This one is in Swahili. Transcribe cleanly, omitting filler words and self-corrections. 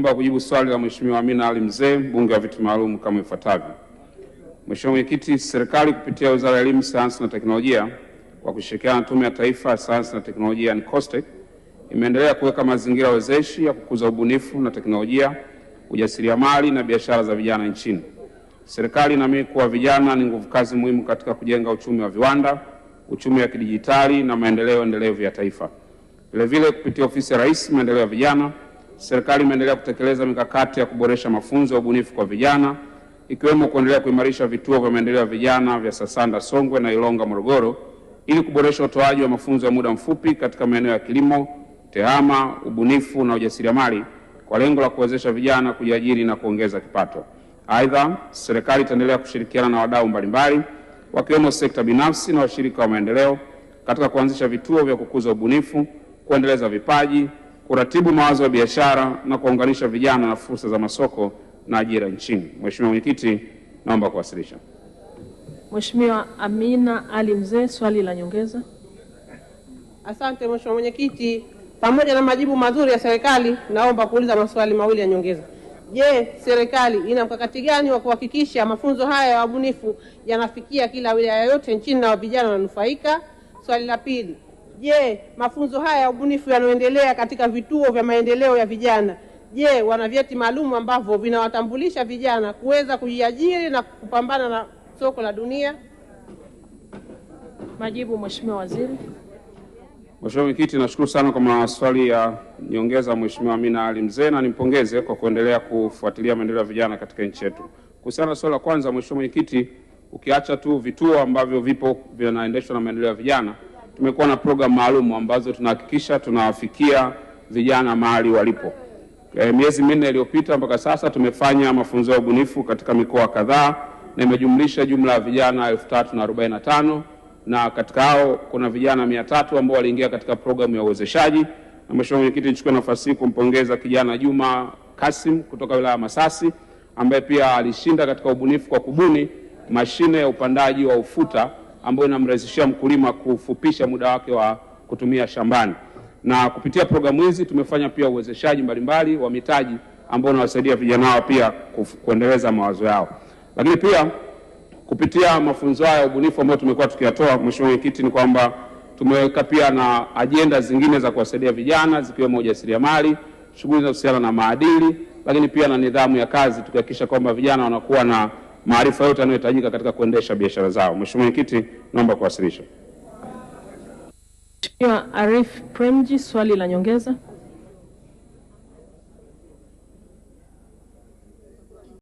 Naomba kujibu swali la Mheshimiwa Amina Ali Mzee, mbunge wa viti maalum kama ifuatavyo. Mheshimiwa Mwenyekiti, serikali kupitia Wizara ya Elimu, Sayansi na Teknolojia kwa kushirikiana na Tume ya Taifa ya Sayansi na Teknolojia NCOSTECH imeendelea kuweka mazingira wezeshi ya kukuza ubunifu na teknolojia, ujasiriamali na biashara za vijana nchini. Serikali inaamini kuwa vijana ni nguvu kazi muhimu katika kujenga uchumi wa viwanda, uchumi wa kidijitali na maendeleo endelevu ya taifa. Vilevile, kupitia Ofisi ya Rais Maendeleo ya Vijana, serikali imeendelea kutekeleza mikakati ya kuboresha mafunzo ya ubunifu kwa vijana, ikiwemo kuendelea kuimarisha vituo vya maendeleo ya vijana vya Sasanda Songwe na Ilonga Morogoro ili kuboresha utoaji wa mafunzo ya muda mfupi katika maeneo ya kilimo, tehama, ubunifu na ujasiriamali kwa lengo la kuwezesha vijana kujiajiri na kuongeza kipato. Aidha, serikali itaendelea kushirikiana na wadau mbalimbali wakiwemo sekta binafsi na washirika wa maendeleo katika kuanzisha vituo vya kukuza ubunifu, kuendeleza vipaji, kuratibu mawazo ya biashara na kuunganisha vijana na fursa za masoko na ajira nchini. Mheshimiwa Mwenyekiti, naomba kuwasilisha. Mheshimiwa Amina Ali Mzee, swali la nyongeza. Asante Mheshimiwa Mwenyekiti, pamoja na majibu mazuri ya serikali, naomba kuuliza maswali mawili ya nyongeza. Je, serikali ina mkakati gani wa kuhakikisha mafunzo haya ya ubunifu yanafikia kila wilaya yote nchini na vijana wananufaika? Swali la pili, je, mafunzo haya ya ubunifu yanaendelea katika vituo vya maendeleo ya vijana? Je, wana vyeti maalum ambavyo vinawatambulisha vijana kuweza kujiajiri na kupambana na soko la dunia? Majibu, Mheshimiwa Waziri. Mheshimiwa Mwenyekiti, nashukuru sana kwa maswali ya nyongeza Mheshimiwa Amina Ali Mzee, na nimpongeze kwa kuendelea kufuatilia maendeleo ya vijana katika nchi yetu. Kuhusiana na swali la kwanza, Mheshimiwa Mwenyekiti, ukiacha tu vituo ambavyo vipo vinaendeshwa na maendeleo ya vijana, tumekuwa na program maalum ambazo tunahakikisha tunawafikia vijana mahali walipo. Miezi 4 iliyopita mpaka sasa tumefanya mafunzo ya ubunifu katika mikoa kadhaa na imejumlisha jumla ya vijana 3045, na katika hao kuna vijana 300 ambao waliingia katika programu ya uwezeshaji. Na Mheshimiwa Mwenyekiti, nichukue nafasi hii kumpongeza kijana Juma Kasim kutoka wilaya ya Masasi ambaye pia alishinda katika ubunifu kwa kubuni mashine ya upandaji wa ufuta ambayo inamrahisishia mkulima kufupisha muda wake wa kutumia shambani. Na kupitia programu hizi tumefanya pia uwezeshaji mbalimbali wa mitaji ambao unawasaidia vijana hao pia kuendeleza mawazo yao. Lakini pia kupitia mafunzo ya ubunifu ambayo tumekuwa tukiyatoa, Mheshimiwa Mwenyekiti, ni kwamba tumeweka pia na ajenda zingine za kuwasaidia vijana zikiwemo ujasiriamali, shughuli zinazohusiana na maadili, lakini pia na nidhamu ya kazi, tukihakikisha kwamba vijana wanakuwa na maarifa yote yanayohitajika katika kuendesha biashara zao. Mheshimiwa Mwenyekiti, naomba kuwasilisha. Mheshimiwa Arif Premji, swali la nyongeza.